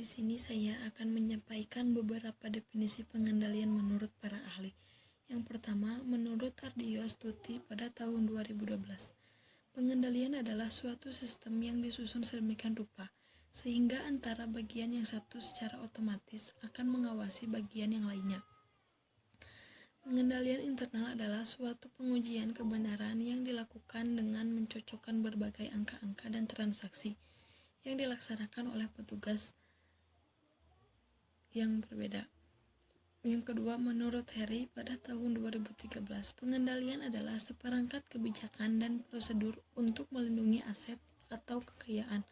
Di sini saya akan menyampaikan beberapa definisi pengendalian menurut para ahli. Yang pertama, menurut Ardio Astuti pada tahun 2012, pengendalian adalah suatu sistem yang disusun sedemikian rupa, sehingga antara bagian yang satu secara otomatis akan mengawasi bagian yang lainnya. Pengendalian internal adalah suatu pengujian kebenaran yang dilakukan dengan mencocokkan berbagai angka-angka dan transaksi yang dilaksanakan oleh petugas yang berbeda. Yang kedua, menurut Harry pada tahun 2013, pengendalian adalah seperangkat kebijakan dan prosedur untuk melindungi aset atau kekayaan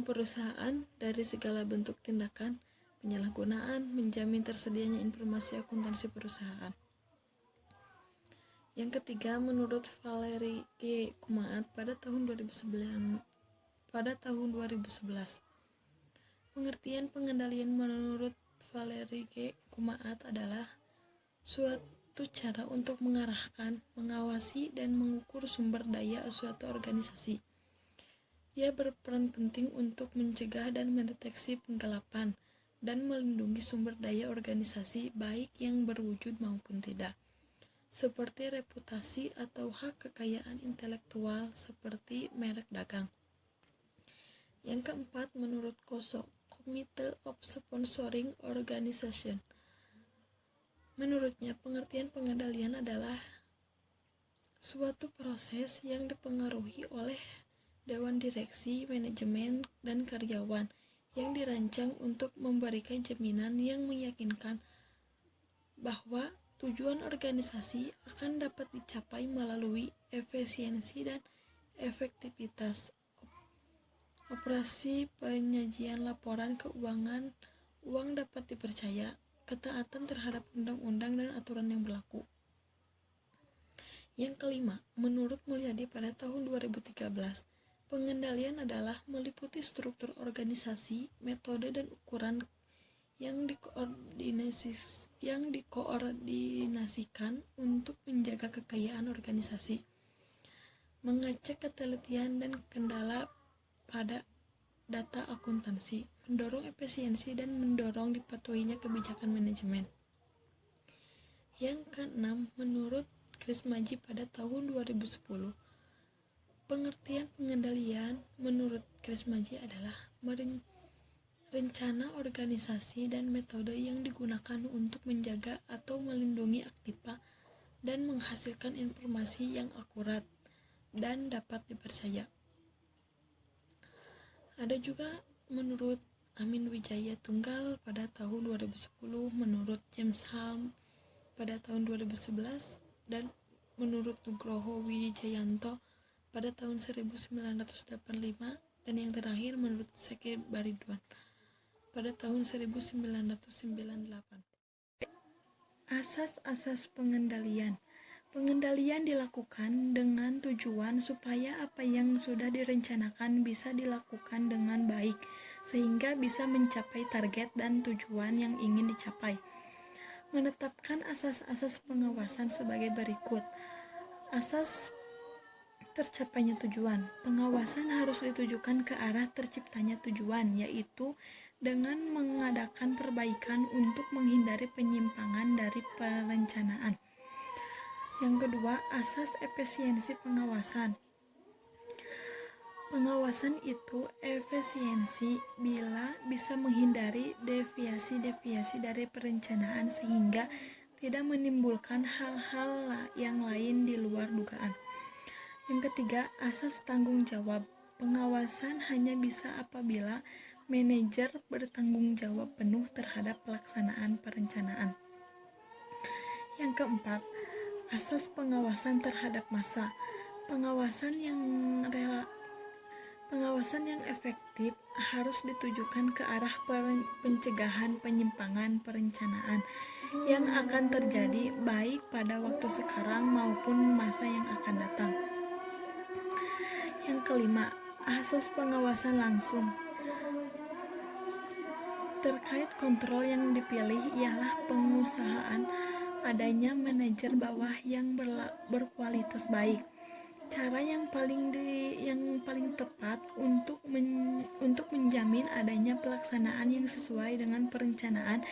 perusahaan dari segala bentuk tindakan penyalahgunaan, menjamin tersedianya informasi akuntansi perusahaan. Yang ketiga, menurut Valery G. Kumaat pada tahun 2011, pengertian pengendalian menurut Valery G. Kumaat adalah suatu cara untuk mengarahkan, mengawasi, dan mengukur sumber daya suatu organisasi. Ia berperan penting untuk mencegah dan mendeteksi penggelapan dan melindungi sumber daya organisasi baik yang berwujud maupun tidak, seperti reputasi atau hak kekayaan intelektual seperti merek dagang. Yang keempat, menurut KOSO, Committee of Sponsoring Organization. Menurutnya, pengertian pengendalian adalah suatu proses yang dipengaruhi oleh dewan direksi, manajemen, dan karyawan yang dirancang untuk memberikan jaminan yang meyakinkan bahwa tujuan organisasi akan dapat dicapai melalui efisiensi dan efektivitas operasi, penyajian laporan keuangan, uang dapat dipercaya, ketaatan terhadap undang-undang dan aturan yang berlaku. Yang kelima, menurut Mulyadi pada tahun 2013, pengendalian adalah meliputi struktur organisasi, metode dan ukuran yang dikoordinasikan untuk menjaga kekayaan organisasi, mengecek ketelitian dan kendala pada data akuntansi, mendorong efisiensi dan mendorong dipatuhinya kebijakan manajemen. Yang keenam, menurut Krismaji pada tahun 2010, pengertian pengendalian menurut Krismaji adalah rencana organisasi dan metode yang digunakan untuk menjaga atau melindungi aktiva dan menghasilkan informasi yang akurat dan dapat dipercaya. Ada juga menurut Amin Wijaya Tunggal pada tahun 2010, menurut James Halm pada tahun 2011, dan menurut Nugroho Wijayanto pada tahun 1985, dan yang terakhir menurut Sekir Baridwan pada tahun 1998. Asas-asas pengendalian. Pengendalian dilakukan dengan tujuan supaya apa yang sudah direncanakan bisa dilakukan dengan baik, sehingga bisa mencapai target dan tujuan yang ingin dicapai. Menetapkan asas-asas pengawasan sebagai berikut. Asas tercapainya tujuan. Pengawasan harus ditujukan ke arah terciptanya tujuan, yaitu dengan mengadakan perbaikan untuk menghindari penyimpangan dari perencanaan. Yang kedua, asas efisiensi pengawasan. Pengawasan itu efisiensi bila bisa menghindari deviasi-deviasi dari perencanaan sehingga tidak menimbulkan hal-hal yang lain di luar dugaan. Yang ketiga, asas tanggung jawab. Pengawasan hanya bisa apabila manajer bertanggung jawab penuh terhadap pelaksanaan perencanaan. Yang keempat, asas pengawasan terhadap massa. Pengawasan yang efektif harus ditujukan ke arah pencegahan penyimpangan perencanaan yang akan terjadi baik pada waktu sekarang maupun masa yang akan datang. Yang kelima, asas pengawasan langsung. Terkait kontrol yang dipilih ialah pengusahaan adanya manajer bawah yang berkualitas baik, cara yang paling tepat untuk menjamin adanya pelaksanaan yang sesuai dengan perencanaan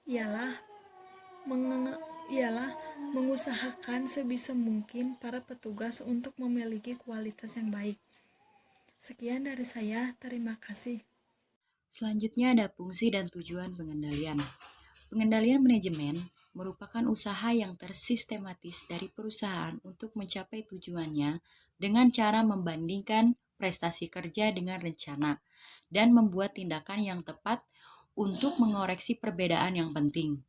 ialah menge- ialah mengusahakan sebisa mungkin para petugas untuk memiliki kualitas yang baik. Sekian dari saya, terima kasih. Selanjutnya ada fungsi dan tujuan pengendalian. Pengendalian manajemen merupakan usaha yang tersistematis dari perusahaan untuk mencapai tujuannya dengan cara membandingkan prestasi kerja dengan rencana dan membuat tindakan yang tepat untuk mengoreksi perbedaan yang penting.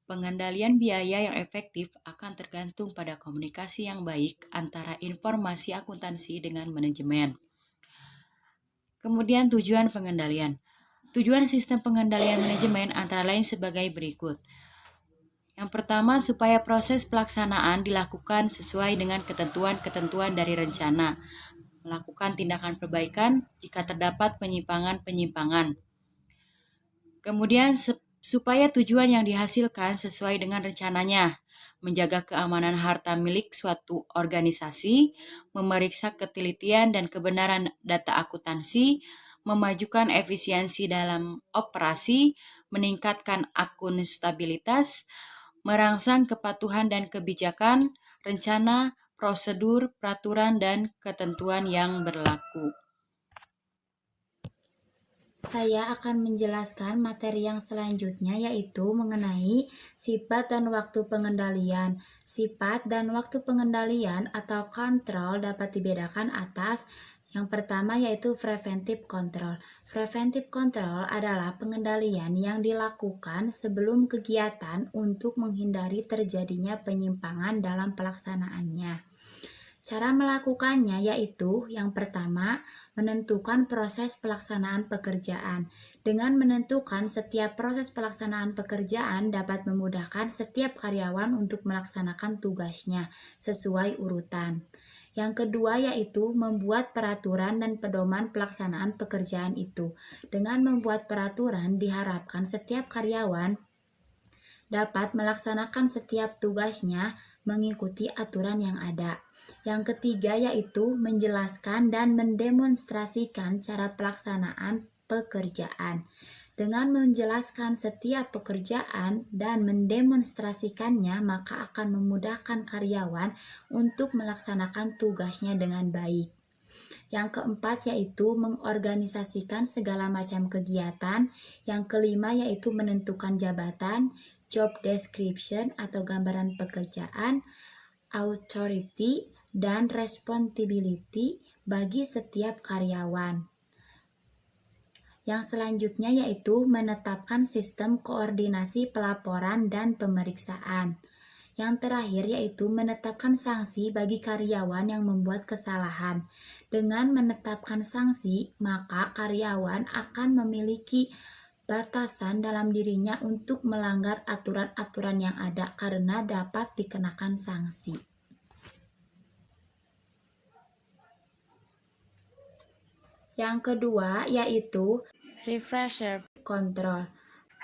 Pengendalian biaya yang efektif akan tergantung pada komunikasi yang baik antara informasi akuntansi dengan manajemen. Kemudian tujuan pengendalian. Tujuan sistem pengendalian manajemen antara lain sebagai berikut. Yang pertama, supaya proses pelaksanaan dilakukan sesuai dengan ketentuan-ketentuan dari rencana. Melakukan tindakan perbaikan jika terdapat penyimpangan-penyimpangan. Kemudian, supaya tujuan yang dihasilkan sesuai dengan rencananya. Menjaga keamanan harta milik suatu organisasi, memeriksa ketelitian dan kebenaran data akuntansi, memajukan efisiensi dalam operasi, meningkatkan akuntabilitas, merangsang kepatuhan dan kebijakan, rencana, prosedur, peraturan, dan ketentuan yang berlaku. Saya akan menjelaskan materi yang selanjutnya, yaitu mengenai sifat dan waktu pengendalian. Sifat dan waktu pengendalian atau kontrol dapat dibedakan atas yang pertama, yaitu preventive control. Preventive control adalah pengendalian yang dilakukan sebelum kegiatan untuk menghindari terjadinya penyimpangan dalam pelaksanaannya. Cara melakukannya yaitu yang pertama, menentukan proses pelaksanaan pekerjaan. Dengan menentukan setiap proses pelaksanaan pekerjaan dapat memudahkan setiap karyawan untuk melaksanakan tugasnya sesuai urutan. Yang kedua yaitu membuat peraturan dan pedoman pelaksanaan pekerjaan itu. Dengan membuat peraturan diharapkan setiap karyawan dapat melaksanakan setiap tugasnya mengikuti aturan yang ada. Yang ketiga yaitu menjelaskan dan mendemonstrasikan cara pelaksanaan pekerjaan. Dengan menjelaskan setiap pekerjaan dan mendemonstrasikannya, maka akan memudahkan karyawan untuk melaksanakan tugasnya dengan baik. Yang keempat yaitu mengorganisasikan segala macam kegiatan. Yang kelima yaitu menentukan jabatan, job description atau gambaran pekerjaan, authority, dan responsibility bagi setiap karyawan. Yang selanjutnya yaitu menetapkan sistem koordinasi pelaporan dan pemeriksaan. Yang terakhir yaitu menetapkan sanksi bagi karyawan yang membuat kesalahan. Dengan menetapkan sanksi, maka karyawan akan memiliki batasan dalam dirinya untuk melanggar aturan-aturan yang ada karena dapat dikenakan sanksi. Yang kedua yaitu Refresher. kontrol.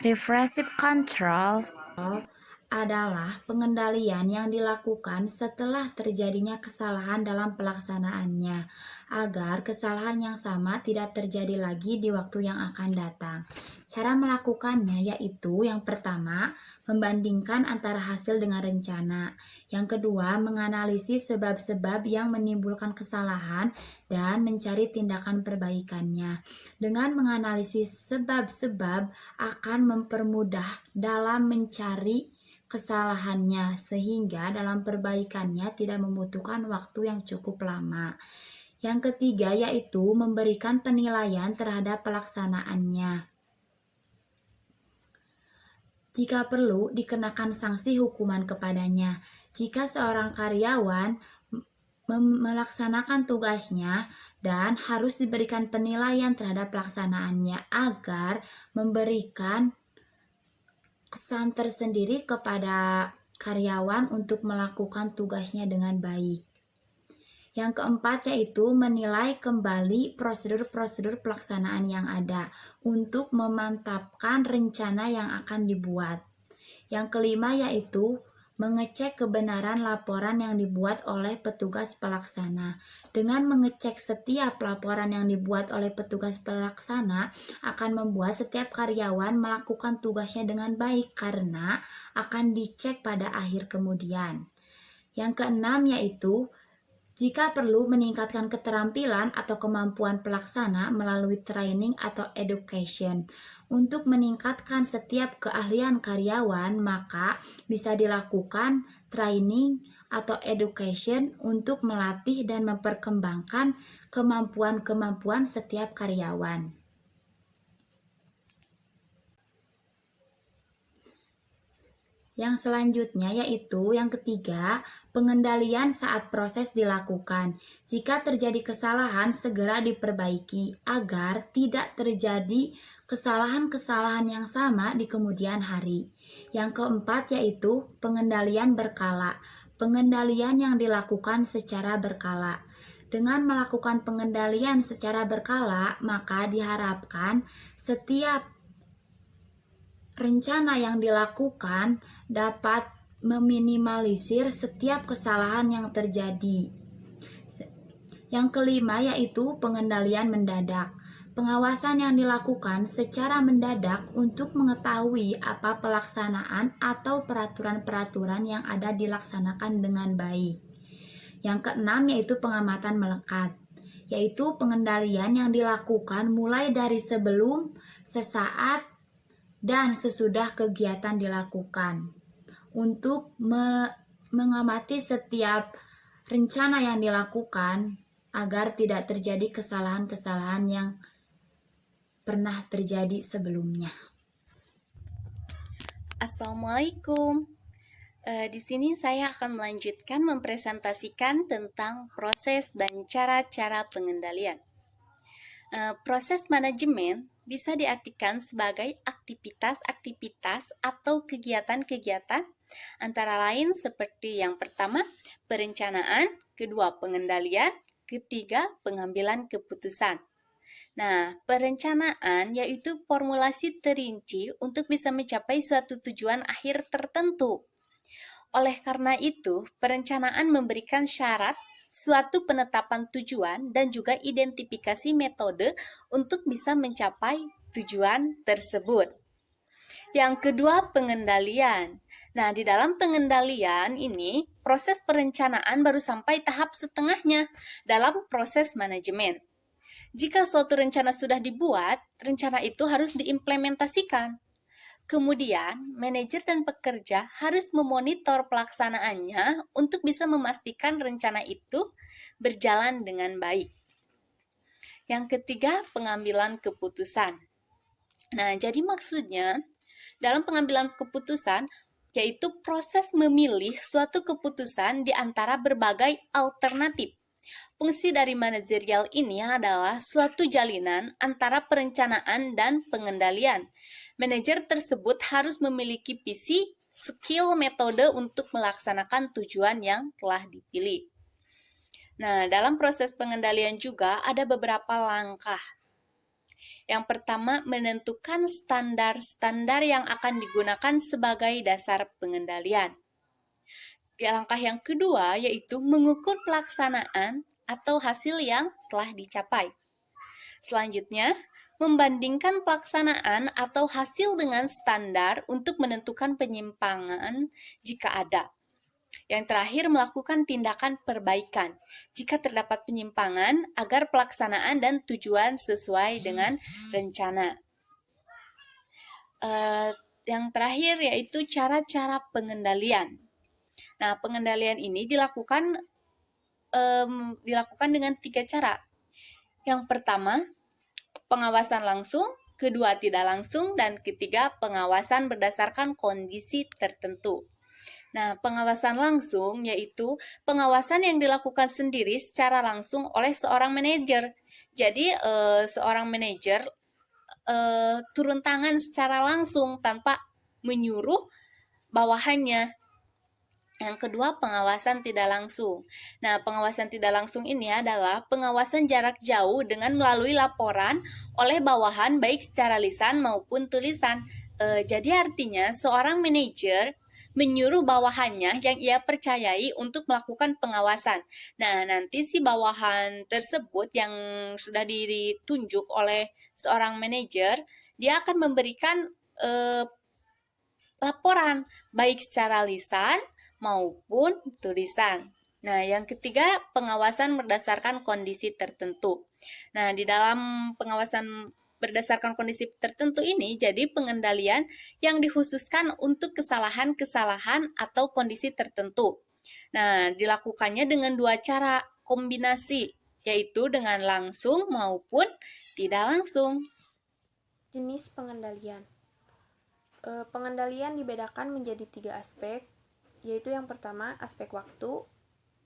Refressive control Adalah pengendalian yang dilakukan setelah terjadinya kesalahan dalam pelaksanaannya, agar kesalahan yang sama tidak terjadi lagi di waktu yang akan datang. Cara melakukannya yaitu yang pertama, membandingkan antara hasil dengan rencana. Yang kedua, menganalisis sebab-sebab yang menimbulkan kesalahan dan mencari tindakan perbaikannya. Dengan menganalisis sebab-sebab akan mempermudah dalam mencari kesalahannya sehingga dalam perbaikannya tidak membutuhkan waktu yang cukup lama. Yang ketiga yaitu memberikan penilaian terhadap pelaksanaannya. Jika perlu dikenakan sanksi hukuman kepadanya. Jika seorang karyawan melaksanakan tugasnya dan harus diberikan penilaian terhadap pelaksanaannya agar memberikan kesan tersendiri kepada karyawan untuk melakukan tugasnya dengan baik. Yang keempat yaitu menilai kembali prosedur-prosedur pelaksanaan yang ada untuk memantapkan rencana yang akan dibuat. Yang kelima yaitu mengecek kebenaran laporan yang dibuat oleh petugas pelaksana. Dengan mengecek setiap laporan yang dibuat oleh petugas pelaksana akan membuat setiap karyawan melakukan tugasnya dengan baik karena akan dicek pada akhir kemudian. Yang keenam yaitu jika perlu meningkatkan keterampilan atau kemampuan pelaksana melalui training atau education. Untuk meningkatkan setiap keahlian karyawan, maka bisa dilakukan training atau education untuk melatih dan memperkembangkan kemampuan-kemampuan setiap karyawan. Yang selanjutnya yaitu yang ketiga, pengendalian saat proses dilakukan. Jika terjadi kesalahan, segera diperbaiki agar tidak terjadi kesalahan-kesalahan yang sama di kemudian hari. Yang keempat yaitu pengendalian berkala. Pengendalian yang dilakukan secara berkala. Dengan melakukan pengendalian secara berkala, maka diharapkan setiap rencana yang dilakukan dapat meminimalisir setiap kesalahan yang terjadi. Yang kelima yaitu pengendalian mendadak. Pengawasan yang dilakukan secara mendadak untuk mengetahui apa pelaksanaan atau peraturan-peraturan yang ada dilaksanakan dengan baik. Yang keenam yaitu pengamatan melekat, yaitu pengendalian yang dilakukan mulai dari sebelum, sesaat, dan sesudah kegiatan dilakukan untuk mengamati setiap rencana yang dilakukan agar tidak terjadi kesalahan-kesalahan yang pernah terjadi sebelumnya. Assalamualaikum. Di sini saya akan melanjutkan mempresentasikan tentang proses dan cara-cara pengendalian. Proses manajemen bisa diartikan sebagai aktivitas-aktivitas atau kegiatan-kegiatan antara lain seperti yang pertama, perencanaan, kedua, pengendalian, ketiga, pengambilan keputusan. Nah, perencanaan yaitu formulasi terinci untuk bisa mencapai suatu tujuan akhir tertentu. Oleh karena itu, perencanaan memberikan syarat suatu penetapan tujuan dan juga identifikasi metode untuk bisa mencapai tujuan tersebut. Yang kedua, pengendalian. Nah, di dalam pengendalian ini, proses perencanaan baru sampai tahap setengahnya dalam proses manajemen. Jika suatu rencana sudah dibuat, rencana itu harus diimplementasikan. Kemudian, manajer dan pekerja harus memonitor pelaksanaannya untuk bisa memastikan rencana itu berjalan dengan baik. Yang ketiga, pengambilan keputusan. Nah, jadi maksudnya, dalam pengambilan keputusan, yaitu proses memilih suatu keputusan di antara berbagai alternatif. Fungsi dari manajerial ini adalah suatu jalinan antara perencanaan dan pengendalian. Manajer tersebut harus memiliki visi, skill, metode untuk melaksanakan tujuan yang telah dipilih. Nah, dalam proses pengendalian juga ada beberapa langkah. Yang pertama, menentukan standar-standar yang akan digunakan sebagai dasar pengendalian. Langkah yang kedua yaitu mengukur pelaksanaan atau hasil yang telah dicapai. Selanjutnya, membandingkan pelaksanaan atau hasil dengan standar untuk menentukan penyimpangan jika ada. Yang terakhir, melakukan tindakan perbaikan jika terdapat penyimpangan agar pelaksanaan dan tujuan sesuai dengan rencana. Yang terakhir yaitu cara-cara pengendalian. Nah, pengendalian ini dilakukan dengan 3 cara. Yang pertama, pengawasan langsung, kedua tidak langsung, dan ketiga pengawasan berdasarkan kondisi tertentu. Nah, pengawasan langsung yaitu pengawasan yang dilakukan sendiri secara langsung oleh seorang manajer. Jadi, seorang manajer turun tangan secara langsung tanpa menyuruh bawahannya. Yang kedua, pengawasan tidak langsung. Nah, pengawasan tidak langsung ini adalah pengawasan jarak jauh dengan melalui laporan oleh bawahan baik secara lisan maupun tulisan. Jadi artinya seorang manajer menyuruh bawahannya yang ia percayai untuk melakukan pengawasan. Nah, nanti si bawahan tersebut yang sudah ditunjuk oleh seorang manajer, dia akan memberikan laporan baik secara lisan maupun tulisan. Nah, yang ketiga, pengawasan berdasarkan kondisi tertentu. Nah, di dalam pengawasan berdasarkan kondisi tertentu ini jadi pengendalian yang dikhususkan untuk kesalahan-kesalahan atau kondisi tertentu. Nah, dilakukannya dengan dua cara kombinasi, yaitu dengan langsung maupun tidak langsung. Jenis pengendalian. Pengendalian dibedakan menjadi 3 aspek, yaitu yang pertama aspek waktu,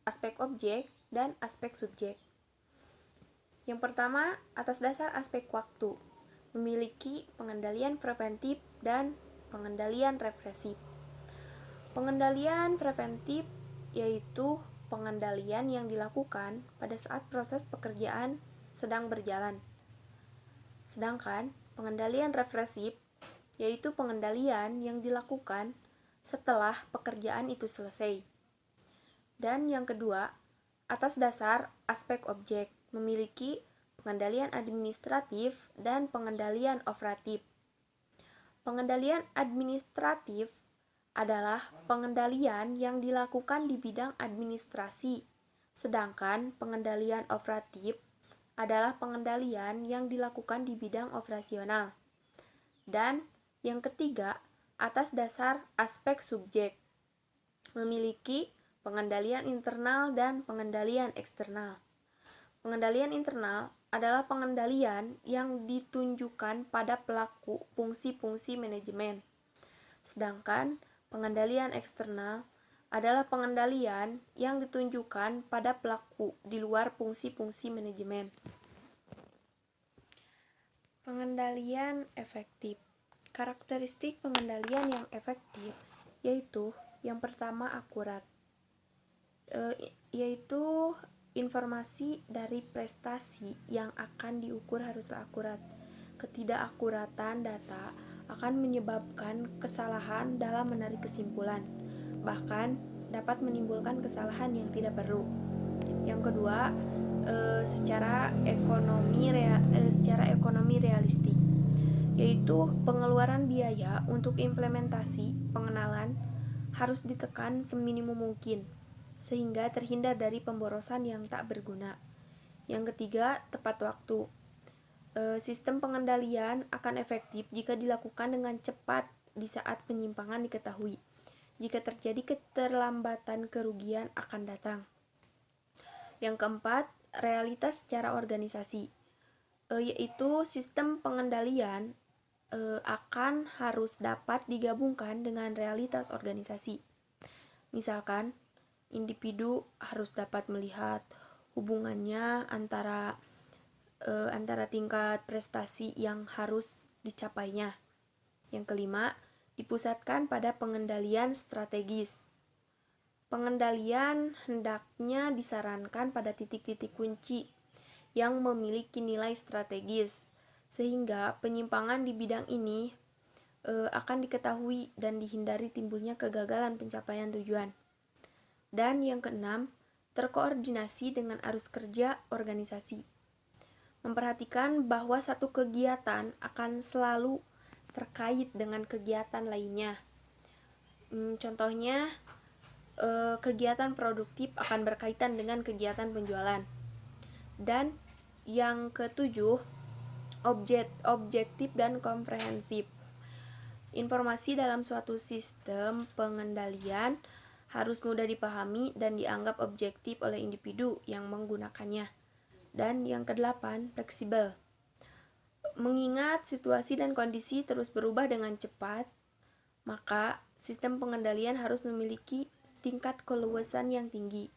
aspek objek, dan aspek subjek. Yang pertama, atas dasar aspek waktu, memiliki pengendalian preventif dan pengendalian represif. Pengendalian preventif yaitu pengendalian yang dilakukan pada saat proses pekerjaan sedang berjalan. Sedangkan pengendalian represif yaitu pengendalian yang dilakukan setelah pekerjaan itu selesai. Dan yang kedua, atas dasar aspek objek, memiliki pengendalian administratif dan pengendalian operatif. Pengendalian administratif adalah pengendalian yang dilakukan di bidang administrasi, sedangkan pengendalian operatif adalah pengendalian yang dilakukan di bidang operasional. Dan yang ketiga, atas dasar aspek subjek, memiliki pengendalian internal dan pengendalian eksternal. Pengendalian internal adalah pengendalian yang ditunjukkan pada pelaku fungsi-fungsi manajemen. Sedangkan pengendalian eksternal adalah pengendalian yang ditunjukkan pada pelaku di luar fungsi-fungsi manajemen. Pengendalian efektif. Karakteristik pengendalian yang efektif yaitu yang pertama akurat, yaitu informasi dari prestasi yang akan diukur haruslah akurat. Ketidakakuratan data akan menyebabkan kesalahan dalam menarik kesimpulan, bahkan dapat menimbulkan kesalahan yang tidak perlu. Yang kedua, secara ekonomi realistik, yaitu pengeluaran biaya untuk implementasi pengenalan harus ditekan seminimum mungkin, sehingga terhindar dari pemborosan yang tak berguna. Yang ketiga, tepat waktu. Sistem pengendalian akan efektif jika dilakukan dengan cepat di saat penyimpangan diketahui. Jika terjadi keterlambatan, kerugian akan datang. Yang keempat, realitas secara organisasi, yaitu sistem pengendalian akan harus dapat digabungkan dengan realitas organisasi. Misalkan, individu harus dapat melihat hubungannya antara tingkat prestasi yang harus dicapainya. Yang kelima, dipusatkan pada pengendalian strategis. Pengendalian hendaknya disarankan pada titik-titik kunci yang memiliki nilai strategis, sehingga penyimpangan di bidang ini akan diketahui dan dihindari timbulnya kegagalan pencapaian tujuan. Dan yang keenam, terkoordinasi dengan arus kerja organisasi. Memperhatikan bahwa satu kegiatan akan selalu terkait dengan kegiatan lainnya. Contohnya, kegiatan produktif akan berkaitan dengan kegiatan penjualan. Dan yang ketujuh, objektif dan komprehensif. Informasi dalam suatu sistem pengendalian harus mudah dipahami dan dianggap objektif oleh individu yang menggunakannya. Dan yang kedelapan, fleksibel. Mengingat situasi dan kondisi terus berubah dengan cepat, maka sistem pengendalian harus memiliki tingkat keluasan yang tinggi,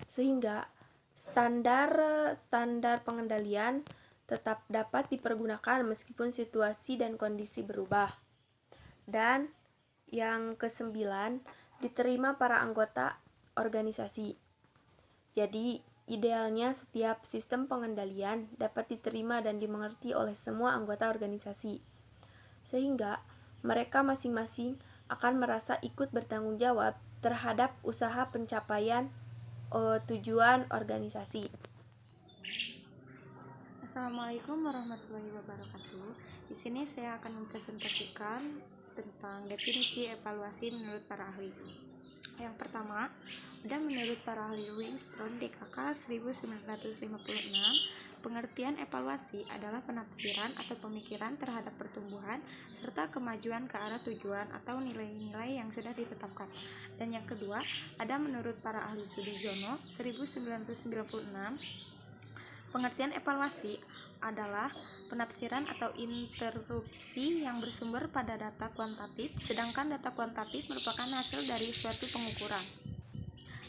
sehingga standar pengendalian tetap dapat dipergunakan meskipun situasi dan kondisi berubah. Dan yang kesembilan, diterima para anggota organisasi. Jadi, idealnya setiap sistem pengendalian dapat diterima dan dimengerti oleh semua anggota organisasi, sehingga mereka masing-masing akan merasa ikut bertanggung jawab terhadap usaha pencapaian tujuan organisasi. Assalamualaikum warahmatullahi wabarakatuh. Di sini saya akan mempresentasikan tentang definisi evaluasi menurut para ahli. Yang pertama, menurut para ahli Wingstrom DKK 1956, pengertian evaluasi adalah penafsiran atau pemikiran terhadap pertumbuhan serta kemajuan ke arah tujuan atau nilai-nilai yang sudah ditetapkan. Dan yang kedua, menurut para ahli Sudijono 1996, pengertian evaluasi adalah penafsiran atau interupsi yang bersumber pada data kuantitatif, sedangkan data kuantitatif merupakan hasil dari suatu pengukuran.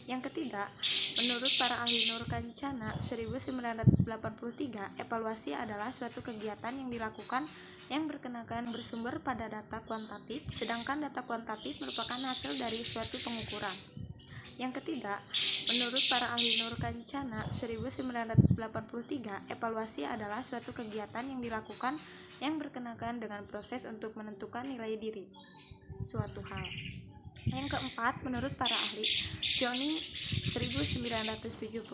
Yang ketiga, menurut para ahli Nur Kancana 1983, evaluasi adalah suatu kegiatan yang dilakukan yang berkenakan bersumber pada data kuantitatif, sedangkan data kuantitatif merupakan hasil dari suatu pengukuran. Yang ketiga, menurut para ahli Nur Kancana 1983, evaluasi adalah suatu kegiatan yang dilakukan yang berkenaan dengan proses untuk menentukan nilai diri suatu hal. Yang keempat, menurut para ahli Johnny 1975,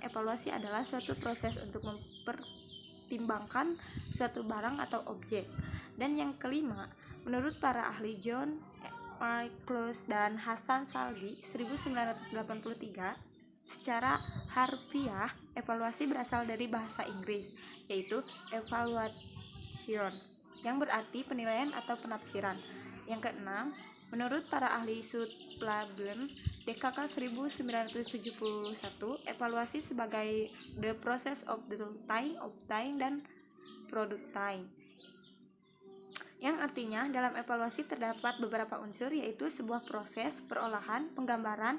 evaluasi adalah suatu proses untuk mempertimbangkan suatu barang atau objek. Dan yang kelima, menurut para ahli John Close dan Hasan Salgi 1983, secara harfiah evaluasi berasal dari bahasa Inggris, yaitu evaluation, yang berarti penilaian atau penafsiran. Yang keenam, menurut para ahli Sutlablem DKK 1971, evaluasi sebagai the process of the time, obtain, dan producing, yang artinya dalam evaluasi terdapat beberapa unsur, yaitu sebuah proses perolahan, penggambaran,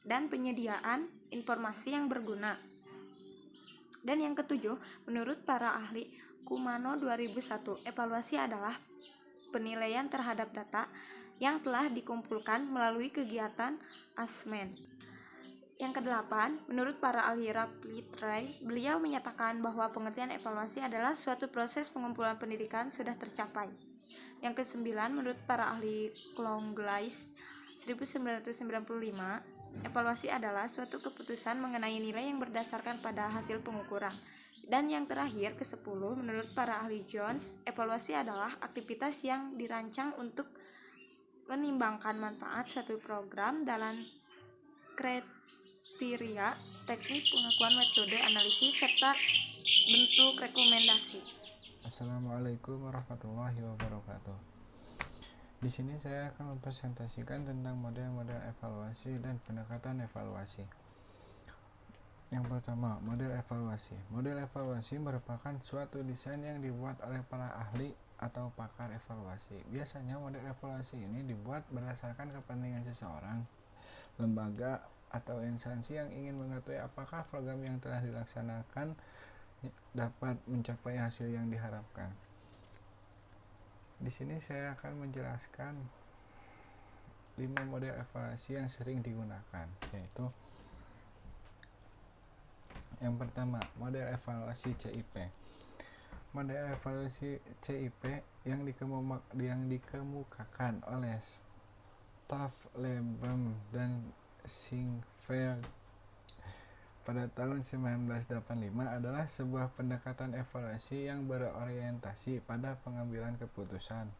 dan penyediaan informasi yang berguna. Dan yang ketujuh, menurut para ahli Kumano 2001, evaluasi adalah penilaian terhadap data yang telah dikumpulkan melalui kegiatan asesmen. Yang kedelapan, menurut para ahli Raplitray, beliau menyatakan bahwa pengertian evaluasi adalah suatu proses pengumpulan pendidikan sudah tercapai. Yang kesembilan, menurut para ahli Klonglais 1995, evaluasi adalah suatu keputusan mengenai nilai yang berdasarkan pada hasil pengukuran. Dan yang terakhir, ke-10, menurut para ahli Jones, evaluasi adalah aktivitas yang dirancang untuk menimbangkan manfaat suatu program dalam kriteria, teknik, pengakuan, metode, analisis, serta bentuk rekomendasi. Assalamualaikum warahmatullahi wabarakatuh. Di sini saya akan mempresentasikan tentang model-model evaluasi dan pendekatan evaluasi. Yang pertama, model evaluasi. Model evaluasi merupakan suatu desain yang dibuat oleh para ahli atau pakar evaluasi. Biasanya model evaluasi ini dibuat berdasarkan kepentingan seseorang, lembaga, atau instansi yang ingin mengetahui apakah program yang telah dilaksanakan dapat mencapai hasil yang diharapkan. Di sini saya akan menjelaskan 5 model evaluasi yang sering digunakan, yaitu yang pertama, model evaluasi CIP. Model evaluasi CIP yang dikemukakan oleh Stafleben dan Singfeld pada tahun 1985 adalah sebuah pendekatan evaluasi yang berorientasi pada pengambilan keputusan.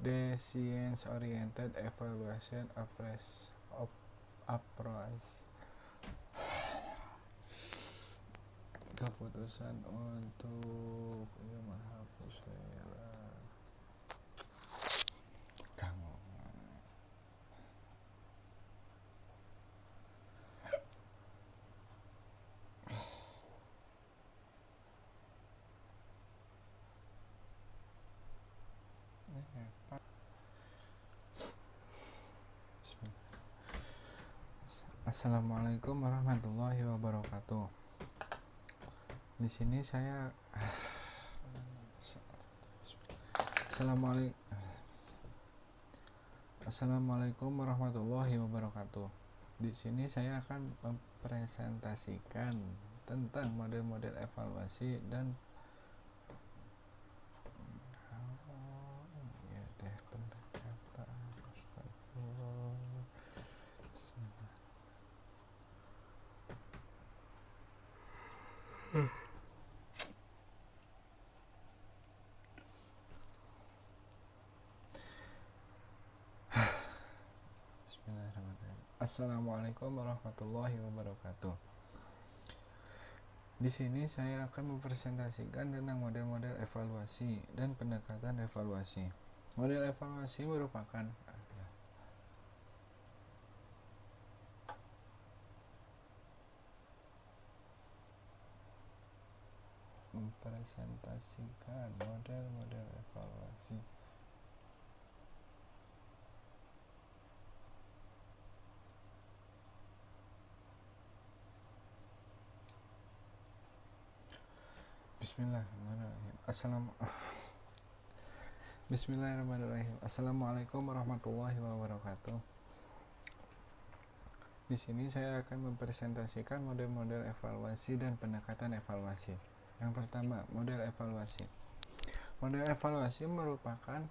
Decision-oriented evaluation approach. Keputusan untuk menghapus Assalamualaikum warahmatullahi wabarakatuh. Di sini saya Assalamualaikum warahmatullahi wabarakatuh. Di sini saya akan mempresentasikan tentang model-model evaluasi dan pendekatan Bismillahirrahmanirrahim. Assalamualaikum warahmatullahi wabarakatuh. Di sini saya akan mempresentasikan tentang model-model evaluasi dan pendekatan evaluasi. Model evaluasi merupakan mempresentasikan model-model evaluasi. Bismillahirrahmanirrahim. Assalamualaikum warahmatullahi wabarakatuh. Di sini saya akan mempresentasikan model-model evaluasi dan pendekatan evaluasi. Yang pertama, model evaluasi. Model evaluasi merupakan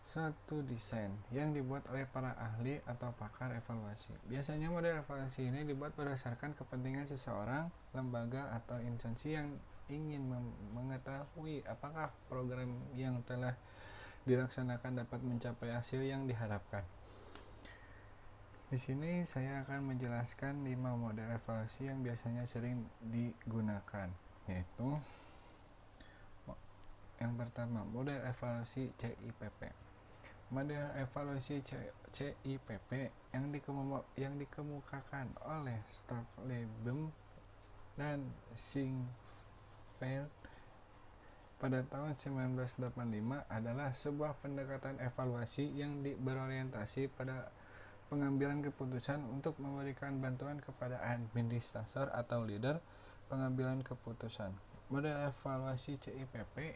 satu desain yang dibuat oleh para ahli atau pakar evaluasi. Biasanya model evaluasi ini dibuat berdasarkan kepentingan seseorang, lembaga, atau instansi yang ingin mengetahui apakah program yang telah dilaksanakan dapat mencapai hasil yang diharapkan. Di sini saya akan menjelaskan 5 model evaluasi yang biasanya sering digunakan, yaitu yang pertama, model evaluasi CIPP. Model evaluasi CIPP yang dikemukakan oleh Staffleben dan Singfeld pada tahun 1985 adalah sebuah pendekatan evaluasi yang berorientasi pada pengambilan keputusan untuk memberikan bantuan kepada administrator atau leader pengambilan keputusan. Model evaluasi CIPP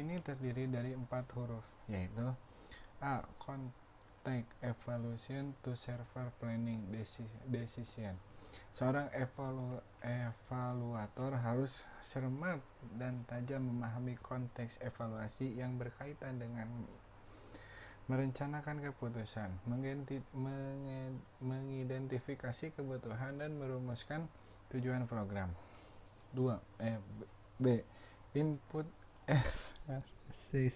ini terdiri dari 4 huruf, yaitu A. Context Evaluation to Server Planning Decision. Seorang evaluator harus cermat dan tajam memahami konteks evaluasi yang berkaitan dengan merencanakan keputusan, mengidentifikasi kebutuhan dan merumuskan tujuan program. B. Input evaluasi.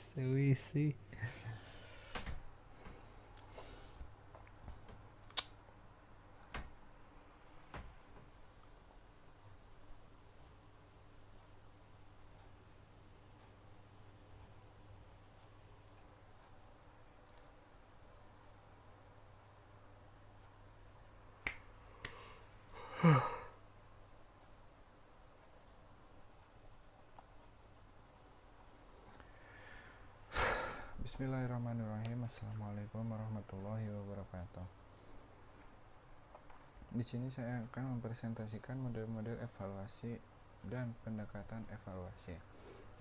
Bismillahirrahmanirrahim. Assalamualaikum warahmatullahi wabarakatuh. Di sini saya akan mempresentasikan model-model evaluasi dan pendekatan evaluasi.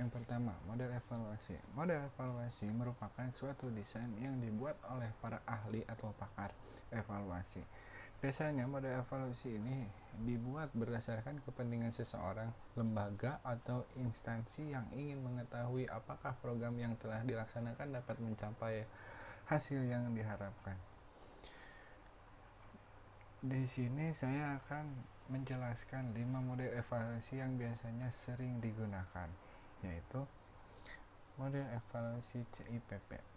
Yang pertama, model evaluasi. Model evaluasi merupakan suatu desain yang dibuat oleh para ahli atau pakar evaluasi. Biasanya model evaluasi ini dibuat berdasarkan kepentingan seseorang, lembaga, atau instansi yang ingin mengetahui apakah program yang telah dilaksanakan dapat mencapai hasil yang diharapkan. Di sini saya akan menjelaskan 5 model evaluasi yang biasanya sering digunakan, yaitu model evaluasi CIPP.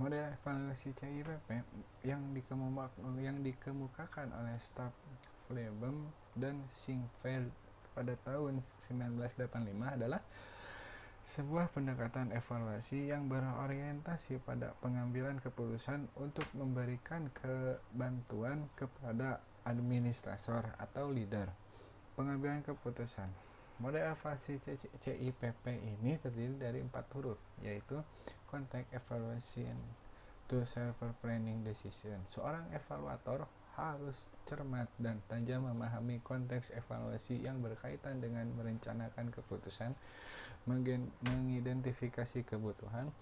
Model evaluasi CIPP yang dikemukakan oleh Staffleben dan Singfeld pada tahun 1985 adalah sebuah pendekatan evaluasi yang berorientasi pada pengambilan keputusan untuk memberikan bantuan kepada administrator atau leader pengambilan keputusan. Model evaluasi CIPP ini terdiri dari 4 huruf, yaitu Context Evaluation to Server Planning Decision. Seorang evaluator harus cermat dan tajam memahami konteks evaluasi yang berkaitan dengan merencanakan keputusan, mengidentifikasi kebutuhan,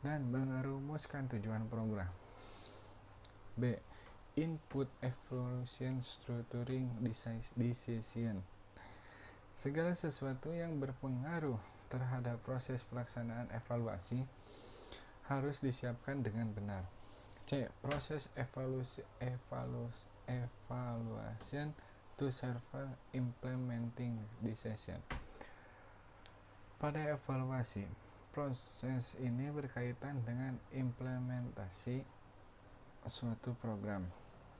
dan merumuskan tujuan program. B. Input Evaluation Structuring Decision. Segala sesuatu yang berpengaruh terhadap proses pelaksanaan evaluasi harus disiapkan dengan benar. C. Proses evaluation to serve implementing decision. Pada evaluasi, proses ini berkaitan dengan implementasi suatu program.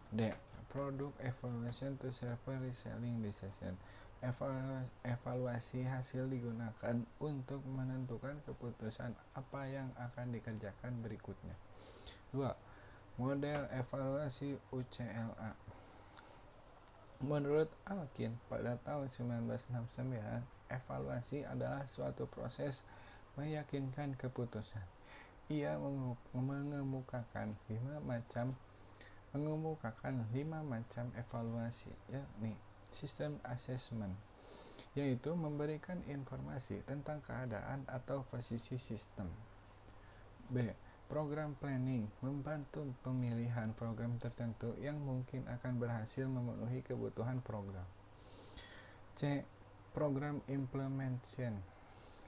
D. Product evaluation to serve reselling decision. Evaluasi hasil digunakan untuk menentukan keputusan apa yang akan dikerjakan berikutnya. 2. Model evaluasi UCLA. Menurut Alkin pada tahun 1969, evaluasi adalah suatu proses meyakinkan keputusan. Ia mengemukakan 5 macam evaluasi, yakni sistem assessment, yaitu memberikan informasi tentang keadaan atau posisi sistem. B. Program planning, membantu pemilihan program tertentu yang mungkin akan berhasil memenuhi kebutuhan program. C. Program implementation,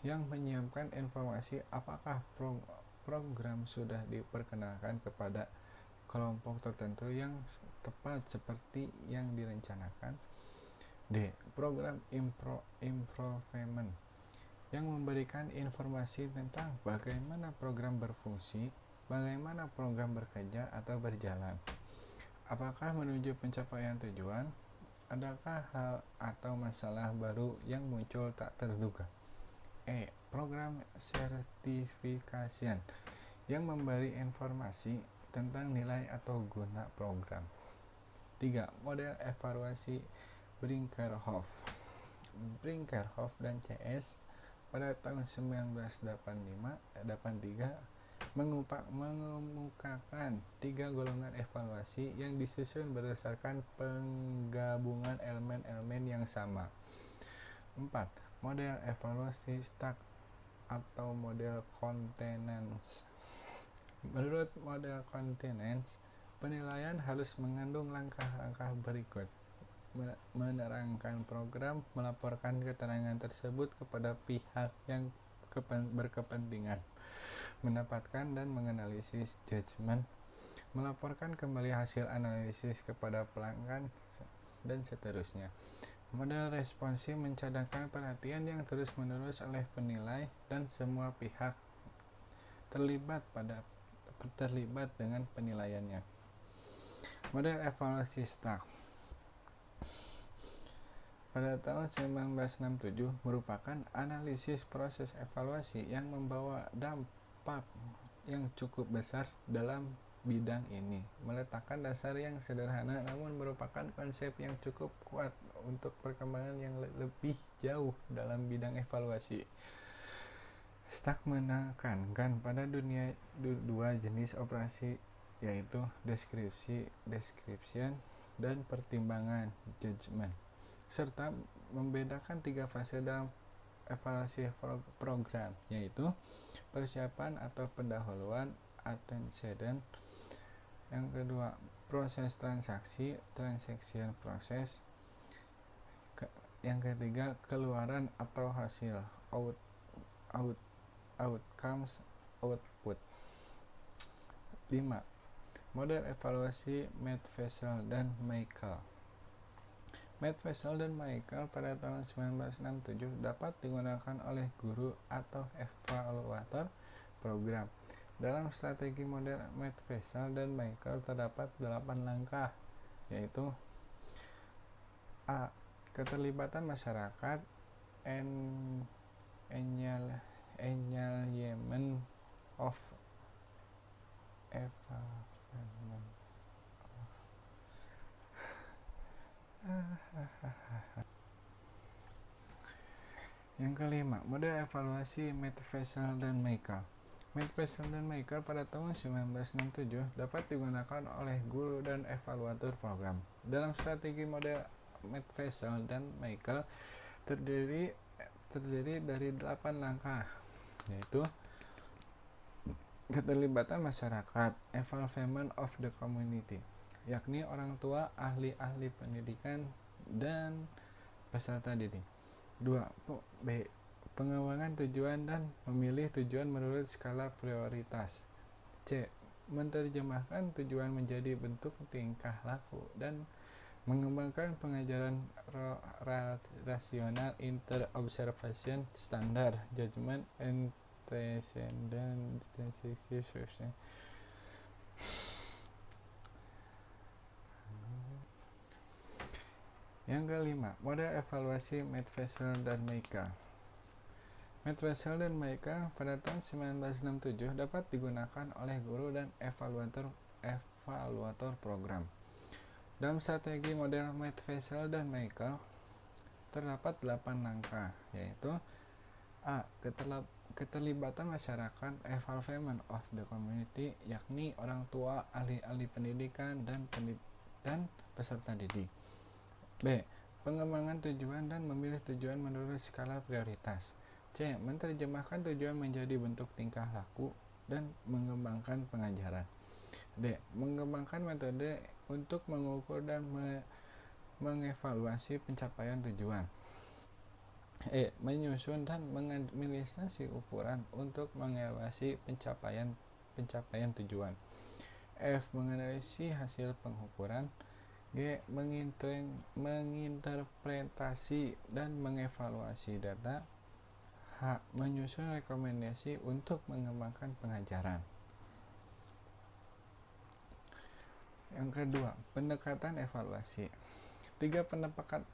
yang menyiapkan informasi apakah program sudah diperkenalkan kepada kelompok tertentu yang tepat seperti yang direncanakan. D. Program improvement, yang memberikan informasi tentang bagaimana program berfungsi, bagaimana program bekerja atau berjalan, apakah menuju pencapaian tujuan, adakah hal atau masalah baru yang muncul tak terduga. E. Program certification, yang memberi informasi tentang nilai atau guna program. 3. Model evaluasi Brinkerhoff dan CS pada tahun 1983 mengemukakan 3 golongan evaluasi yang disusun berdasarkan penggabungan elemen-elemen yang sama. 4. Model evaluasi Stack atau model contenance. Menurut model contenance, penilaian harus mengandung langkah-langkah berikut: menerangkan program, melaporkan keterangan tersebut kepada pihak yang berkepentingan, mendapatkan dan menganalisis judgement, melaporkan kembali hasil analisis kepada pelanggan, dan seterusnya. Model responsif mencadangkan perhatian yang terus-menerus oleh penilai dan semua pihak terlibat dengan penilaiannya. Model evaluasi Stack pada tahun 1967 merupakan analisis proses evaluasi yang membawa dampak yang cukup besar dalam bidang ini. Meletakkan dasar yang sederhana namun merupakan konsep yang cukup kuat untuk perkembangan yang lebih jauh dalam bidang evaluasi. Stack menekankan pada dua jenis operasi, yaitu description dan pertimbangan judgment, serta membedakan 3 fase dalam evaluasi program, yaitu persiapan atau pendahuluan, antecedent, yang kedua proses transaksi, transaction process, yang ketiga keluaran atau hasil, outcomes, output. 5. Model evaluasi Matt-Vesel dan Michael. Matt-Vesel dan Michael pada tahun 1967 dapat digunakan oleh guru atau evaluator program. Dalam strategi model Matt-Vesel dan Michael terdapat 8 langkah, yaitu A. Keterlibatan masyarakat, enablement of evaluation. Yang kelima, model evaluasi Matt-Vesel dan Michael. Matt-Vesel dan Michael pada tahun 1967 dapat digunakan oleh guru dan evaluator program. Dalam strategi model Matt-Vesel dan Michael terdiri dari 8 langkah, yaitu keterlibatan masyarakat, involvement of the community, yakni orang tua, ahli-ahli pendidikan, dan peserta didik. 2. B. Pengembangan tujuan dan memilih tujuan menurut skala prioritas. C. Menerjemahkan tujuan menjadi bentuk tingkah laku dan Mengembangkan pengajaran rasional, inter-observation, standar, judgment, antecedent, synthesis. Yang kelima, model evaluasi Matt-Vesel dan Michael. Matt-Vesel dan Michael pada tahun 1967 dapat digunakan oleh guru dan evaluator program. Dalam strategi model Matt-Vesel dan Michael terdapat 8 langkah, yaitu A. Keterlibatan masyarakat, involvement of the community, yakni orang tua, ahli-ahli pendidikan, dan peserta didik. B. Pengembangan tujuan dan memilih tujuan menurut skala prioritas. C. Menerjemahkan tujuan menjadi bentuk tingkah laku dan mengembangkan pengajaran. D. Mengembangkan metode untuk mengukur dan mengevaluasi pencapaian tujuan. E. Menyusun dan mengadministrasi ukuran untuk mengevaluasi pencapaian tujuan. F. Menganalisis hasil pengukuran. G. Menginterpretasi dan mengevaluasi data. H. Menyusun rekomendasi untuk mengembangkan pengajaran. Yang kedua, pendekatan evaluasi. 3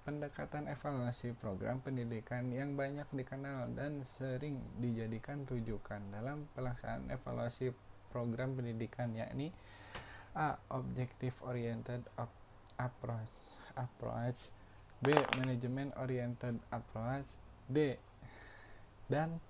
pendekatan evaluasi program pendidikan yang banyak dikenal dan sering dijadikan rujukan dalam pelaksanaan evaluasi program pendidikan, yakni A. Objective oriented approach, B. Management oriented approach, D. Dan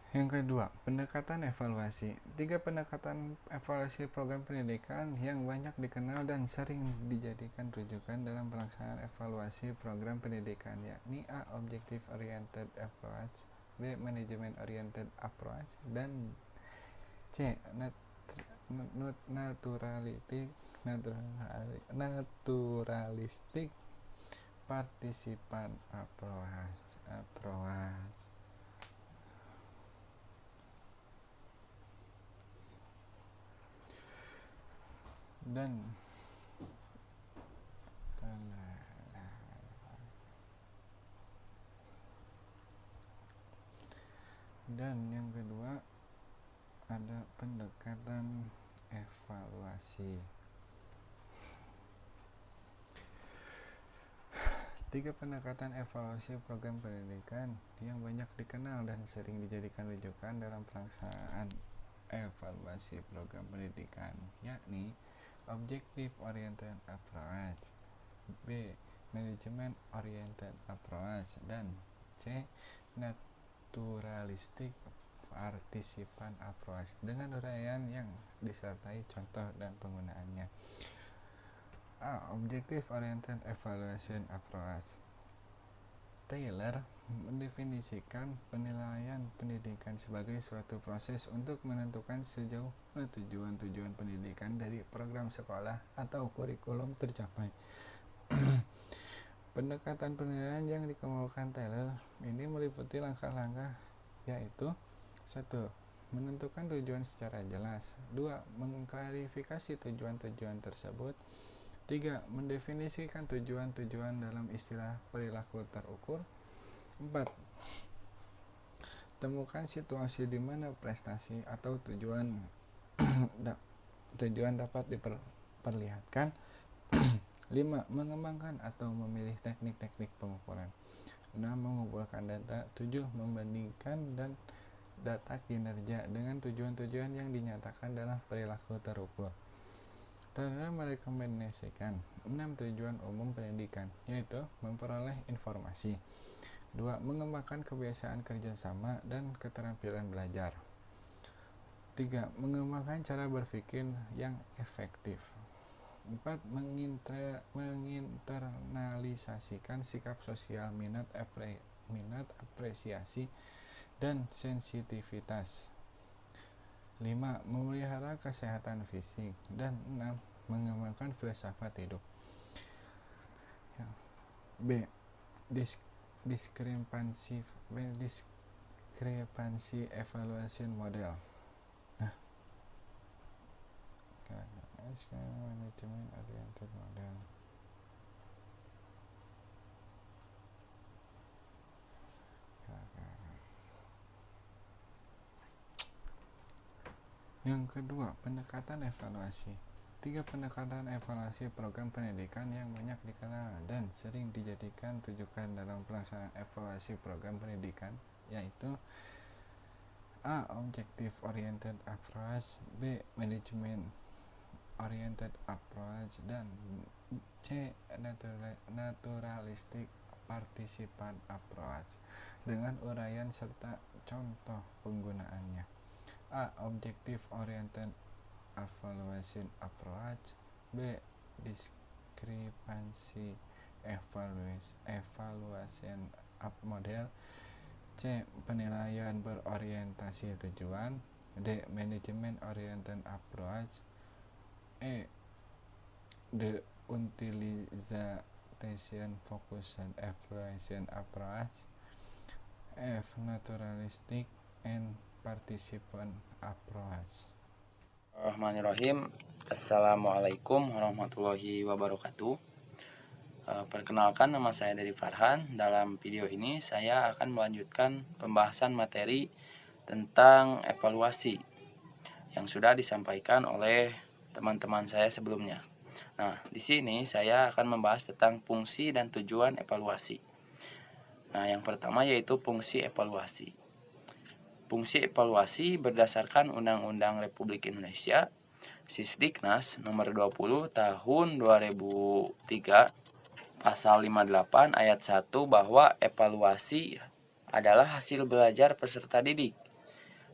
yang kedua, pendekatan evaluasi. 3 pendekatan evaluasi program pendidikan yang banyak dikenal dan sering dijadikan rujukan dalam pelaksanaan evaluasi program pendidikan, yakni A. Objective oriented approach, B. Management oriented approach, dan C. Naturalistic participant approach. Dan yang kedua ada pendekatan evaluasi. 3 pendekatan evaluasi program pendidikan yang banyak dikenal dan sering dijadikan rujukan dalam pelaksanaan evaluasi program pendidikan, yakni Objective Oriented Approach, B. Management Oriented Approach, dan C. Naturalistic Participant Approach, dengan uraian yang disertai contoh dan penggunaannya. A. Objective Oriented Evaluation Approach. Taylor mendefinisikan penilaian pendidikan sebagai suatu proses untuk menentukan sejauh mana tujuan-tujuan pendidikan dari program sekolah atau kurikulum tercapai. Pendekatan penilaian yang dikemukakan Taylor ini meliputi langkah-langkah, yaitu 1. Menentukan tujuan secara jelas. 2. Mengklarifikasi tujuan-tujuan tersebut. 3. Mendefinisikan tujuan-tujuan dalam istilah perilaku terukur. 4. Temukan situasi di mana prestasi atau tujuan dapat diperlihatkan. 5. Mengembangkan atau memilih teknik-teknik pengukuran. 6. Mengumpulkan data. 7. Membandingkan dan data kinerja dengan tujuan-tujuan yang dinyatakan dalam perilaku terukur. Taylor merekomendasikan 6 tujuan umum pendidikan, yaitu memperoleh informasi. 2. Mengembangkan kebiasaan kerjasama dan keterampilan belajar. 3. Mengembangkan cara berpikir yang efektif. 4. Menginternalisasikan sikap sosial, minat, apresiasi, dan sensitivitas. 5. Memelihara kesehatan fisik. Dan 6. Mengembangkan filsafat hidup. B. Diskrepansi evaluation model. Management Oriented Model. Yang kedua, pendekatan evaluasi. 3 pendekatan evaluasi program pendidikan yang banyak dikenal dan sering dijadikan rujukan dalam pelaksanaan evaluasi program pendidikan, yaitu A. Objective Oriented Approach, B. Management Oriented Approach, dan C. Naturalistic Participant Approach, dengan uraian serta contoh penggunaannya. A. Objective Oriented Evaluation Approach, B. Discrepancy Evaluation Model, C. Penilaian berorientasi tujuan, D. Management Oriented Approach, E. The Utilization Focused Evaluation Approach, F. Naturalistic and Participant Approach. Bismillahirrahmanirrahim. Assalamualaikum warahmatullahi wabarakatuh. Perkenalkan, nama saya Dedi Farhan. Dalam video ini saya akan melanjutkan pembahasan materi tentang evaluasi yang sudah disampaikan oleh teman-teman saya sebelumnya. Nah, di sini saya akan membahas tentang fungsi dan tujuan evaluasi. Nah, yang pertama yaitu fungsi evaluasi. Fungsi evaluasi berdasarkan Undang-Undang Republik Indonesia Sisdiknas nomor 20 tahun 2003 pasal 58 ayat 1 bahwa evaluasi adalah hasil belajar peserta didik,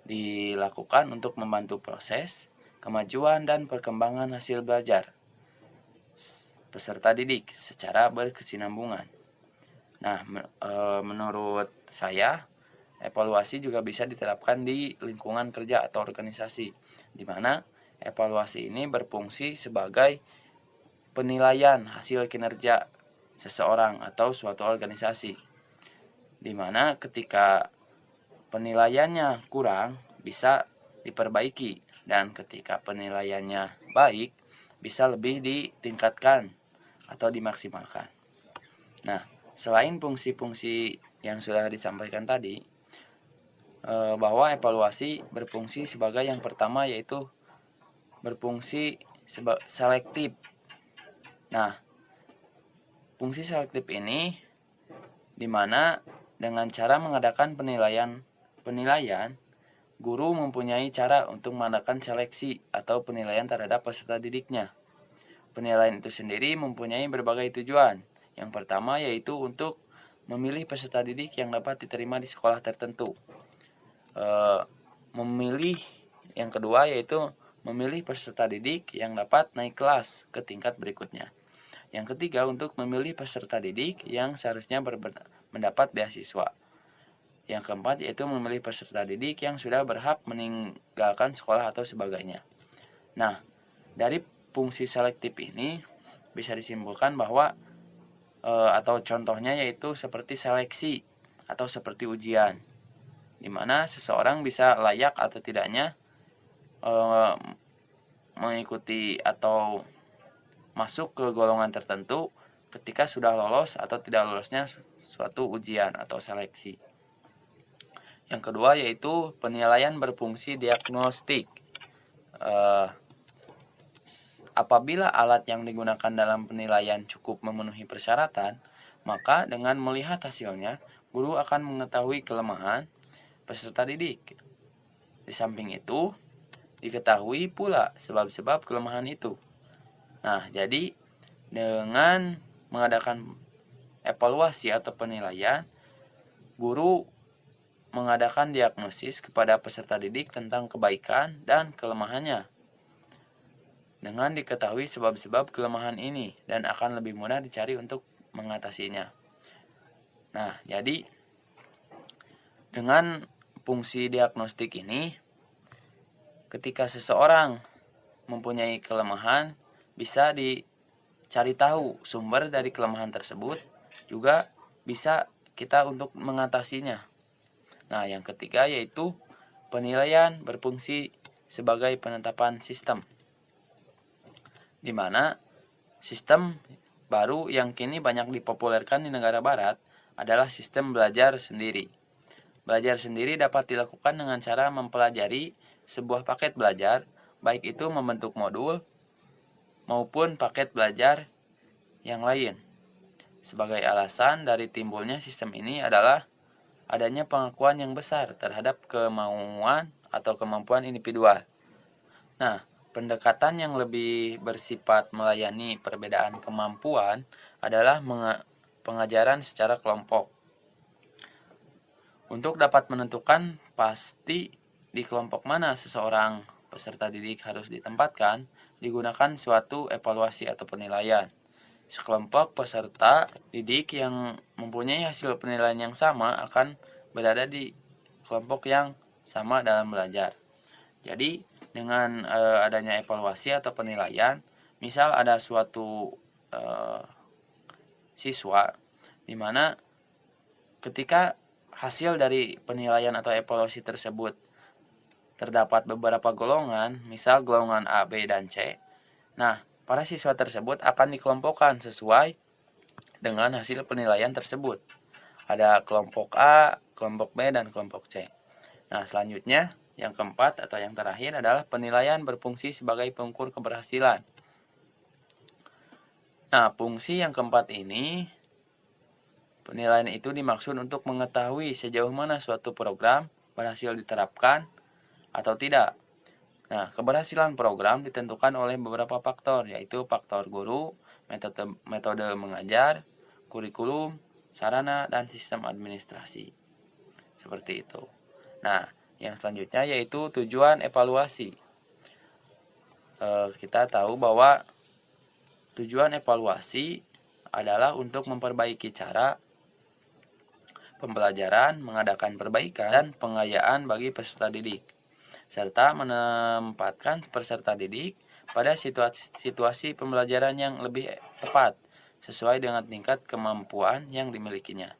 dilakukan untuk membantu proses, kemajuan dan perkembangan hasil belajar peserta didik secara berkesinambungan. Nah, menurut saya evaluasi juga bisa diterapkan di lingkungan kerja atau organisasi, di mana evaluasi ini berfungsi sebagai penilaian hasil kinerja seseorang atau suatu organisasi, di mana ketika penilaiannya kurang bisa diperbaiki, dan ketika penilaiannya baik bisa lebih ditingkatkan atau dimaksimalkan. Nah, selain fungsi-fungsi yang sudah disampaikan tadi, bahwa evaluasi berfungsi sebagai yang pertama yaitu berfungsi selektif. Nah, fungsi selektif ini dimana dengan cara mengadakan penilaian, guru mempunyai cara untuk mengadakan seleksi atau penilaian terhadap peserta didiknya. Penilaian itu sendiri mempunyai berbagai tujuan. Yang pertama yaitu untuk memilih peserta didik yang dapat diterima di sekolah tertentu. Yang kedua yaitu memilih peserta didik yang dapat naik kelas ke tingkat berikutnya. Yang ketiga untuk memilih peserta didik yang seharusnya mendapat beasiswa. Yang keempat yaitu memilih peserta didik yang sudah berhak meninggalkan sekolah atau sebagainya. Nah, dari fungsi selektif ini bisa disimpulkan bahwa atau contohnya yaitu seperti seleksi atau seperti ujian, di mana seseorang bisa layak atau tidaknya mengikuti atau masuk ke golongan tertentu ketika sudah lolos atau tidak lolosnya suatu ujian atau seleksi. Yang kedua yaitu penilaian berfungsi diagnostik. Apabila alat yang digunakan dalam penilaian cukup memenuhi persyaratan, maka dengan melihat hasilnya, guru akan mengetahui kelemahan peserta didik. Di samping itu, diketahui pula sebab-sebab kelemahan itu. Nah, jadi dengan mengadakan evaluasi atau penilaian, guru mengadakan diagnosis kepada peserta didik tentang kebaikan dan kelemahannya. Dengan diketahui sebab-sebab kelemahan ini dan akan lebih mudah dicari untuk mengatasinya. Nah, jadi dengan fungsi diagnostik ini, ketika seseorang mempunyai kelemahan, bisa dicari tahu sumber dari kelemahan tersebut, juga bisa kita untuk mengatasinya. Nah, yang ketiga yaitu penilaian berfungsi sebagai penetapan sistem. di mana sistem baru yang kini banyak dipopulerkan di negara barat adalah sistem belajar sendiri. Belajar sendiri dapat dilakukan dengan cara mempelajari sebuah paket belajar, baik itu membentuk modul maupun paket belajar yang lain. Sebagai alasan dari timbulnya sistem ini adalah adanya pengakuan yang besar terhadap kemauan atau kemampuan individual. Nah, pendekatan yang lebih bersifat melayani perbedaan kemampuan adalah pengajaran secara kelompok. Untuk dapat menentukan pasti di kelompok mana seseorang peserta didik harus ditempatkan, digunakan suatu evaluasi atau penilaian. Sekelompok peserta didik yang mempunyai hasil penilaian yang sama akan berada di kelompok yang sama dalam belajar. Jadi, dengan adanya evaluasi atau penilaian, misal ada suatu siswa di mana ketika hasil dari penilaian atau evaluasi tersebut terdapat beberapa golongan, misal golongan A, B, dan C. Nah, para siswa tersebut akan dikelompokkan sesuai dengan hasil penilaian tersebut. Ada kelompok A, kelompok B, dan kelompok C. Nah, selanjutnya yang keempat atau yang terakhir adalah penilaian berfungsi sebagai pengukur keberhasilan. Nah, fungsi yang keempat ini, penilaian itu dimaksud untuk mengetahui sejauh mana suatu program berhasil diterapkan atau tidak. Nah, keberhasilan program ditentukan oleh beberapa faktor, yaitu faktor guru, metode mengajar, kurikulum, sarana, dan sistem administrasi. Seperti itu. Nah, yang selanjutnya yaitu tujuan evaluasi. Kita tahu bahwa tujuan evaluasi adalah untuk memperbaiki cara pembelajaran, mengadakan perbaikan, dan pengayaan bagi peserta didik, serta menempatkan peserta didik pada situasi pembelajaran yang lebih tepat, sesuai dengan tingkat kemampuan yang dimilikinya.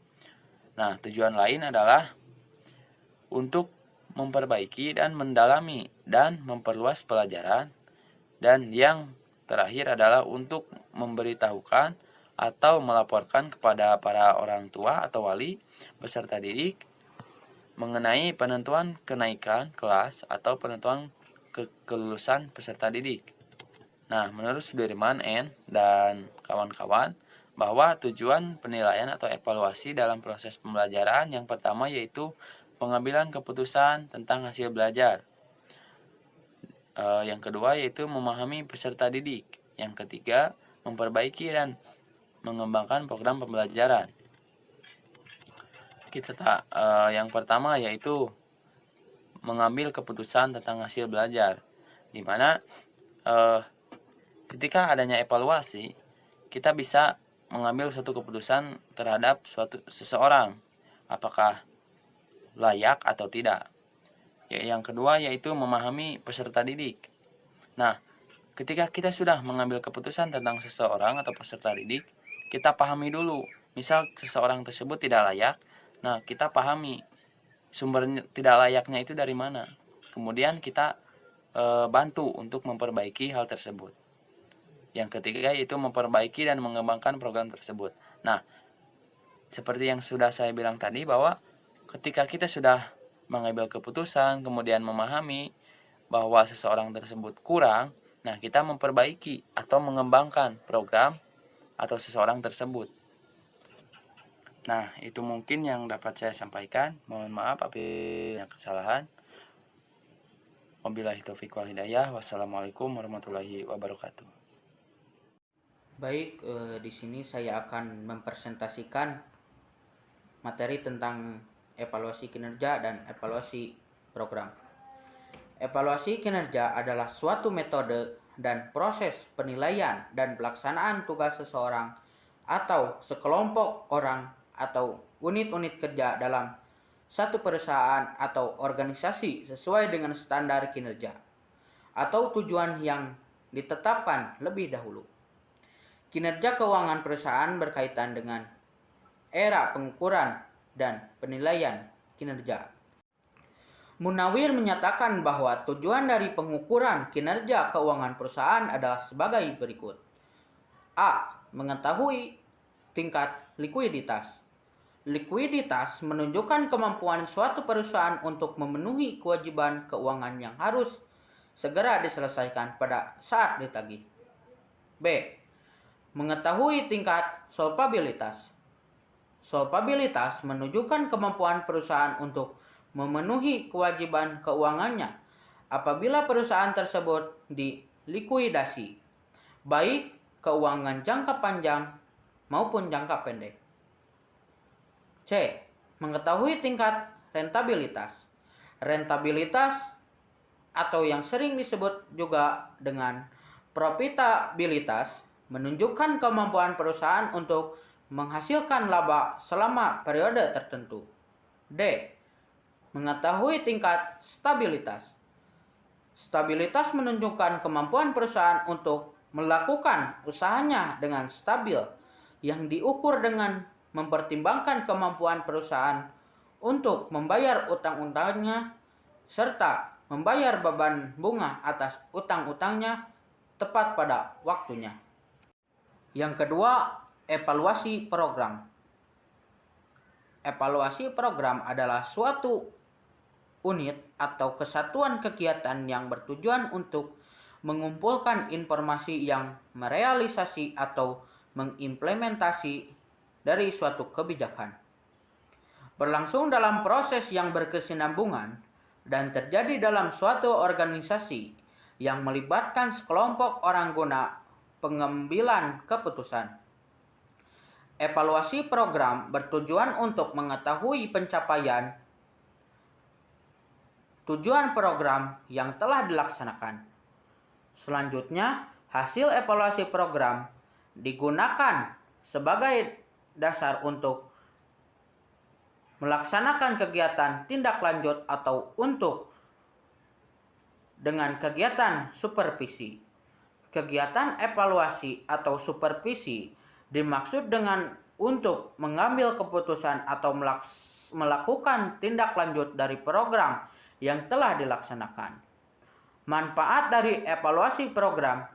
Nah, tujuan lain adalah untuk memperbaiki dan mendalami dan memperluas pelajaran, dan yang terakhir adalah untuk memberitahukan atau melaporkan kepada para orang tua atau wali peserta didik mengenai penentuan kenaikan kelas atau penentuan kelulusan peserta didik. Nah, menurut Sudirman N. dan kawan-kawan, bahwa tujuan penilaian atau evaluasi dalam proses pembelajaran yang pertama yaitu pengambilan keputusan tentang hasil belajar. Yang kedua yaitu memahami peserta didik. Yang ketiga, memperbaiki dan mengembangkan program pembelajaran. Yang pertama yaitu mengambil keputusan tentang hasil belajar, di mana ketika adanya evaluasi kita bisa mengambil suatu keputusan terhadap seseorang apakah layak atau tidak. Yang kedua yaitu memahami peserta didik. Nah, ketika kita sudah mengambil keputusan tentang seseorang atau peserta didik, kita pahami dulu. Misal seseorang tersebut tidak layak, nah kita pahami sumber tidak layaknya itu dari mana. Kemudian kita bantu untuk memperbaiki hal tersebut. Yang ketiga yaitu memperbaiki dan mengembangkan program tersebut. Nah, seperti yang sudah saya bilang tadi bahwa ketika kita sudah mengambil keputusan, kemudian memahami bahwa seseorang tersebut kurang, nah kita memperbaiki atau mengembangkan program atau seseorang tersebut. Nah, itu mungkin yang dapat saya sampaikan. Mohon maaf apabila ada kesalahan. Wabillahi taufiq wal hidayah. Wassalamualaikum warahmatullahi wabarakatuh. Baik, di sini saya akan mempresentasikan materi tentang evaluasi kinerja dan evaluasi program. Evaluasi kinerja adalah suatu metode dan proses penilaian dan pelaksanaan tugas seseorang atau sekelompok orang atau unit-unit kerja dalam satu perusahaan atau organisasi sesuai dengan standar kinerja atau tujuan yang ditetapkan lebih dahulu. Kinerja keuangan perusahaan berkaitan dengan era pengukuran dan penilaian kinerja. Munawir menyatakan bahwa tujuan dari pengukuran kinerja keuangan perusahaan adalah sebagai berikut. A. Mengetahui tingkat likuiditas. Likuiditas menunjukkan kemampuan suatu perusahaan untuk memenuhi kewajiban keuangan yang harus segera diselesaikan pada saat ditagih. B. Mengetahui tingkat solvabilitas. Solvabilitas menunjukkan kemampuan perusahaan untuk memenuhi kewajiban keuangannya apabila perusahaan tersebut dilikuidasi, baik keuangan jangka panjang maupun jangka pendek. C. Mengetahui tingkat rentabilitas. Rentabilitas atau yang sering disebut juga dengan profitabilitas menunjukkan kemampuan perusahaan untuk menghasilkan laba selama periode tertentu. D. Mengetahui tingkat stabilitas. Stabilitas menunjukkan kemampuan perusahaan untuk melakukan usahanya dengan stabil, yang diukur dengan mempertimbangkan kemampuan perusahaan untuk membayar utang-utangnya serta membayar beban bunga atas utang-utangnya tepat pada waktunya. Yang kedua, evaluasi program. Evaluasi program adalah suatu unit atau kesatuan kegiatan yang bertujuan untuk mengumpulkan informasi yang merealisasi atau mengimplementasi dari suatu kebijakan. Berlangsung dalam proses yang berkesinambungan dan terjadi dalam suatu organisasi yang melibatkan sekelompok orang guna pengambilan keputusan. Evaluasi program bertujuan untuk mengetahui pencapaian tujuan program yang telah dilaksanakan. Selanjutnya, hasil evaluasi program digunakan sebagai dasar untuk melaksanakan kegiatan tindak lanjut atau untuk dengan kegiatan supervisi. Kegiatan evaluasi atau supervisi dimaksud dengan untuk mengambil keputusan atau melakukan tindak lanjut dari program yang telah dilaksanakan. Manfaat dari evaluasi program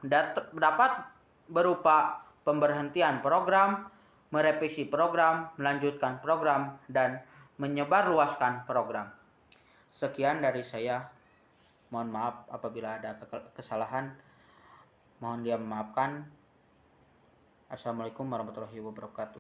dapat berupa pemberhentian program, merevisi program, melanjutkan program, dan menyebarluaskan program. Sekian dari saya. Mohon maaf apabila ada kesalahan. Mohon dimaafkan. Assalamualaikum warahmatullahi wabarakatuh.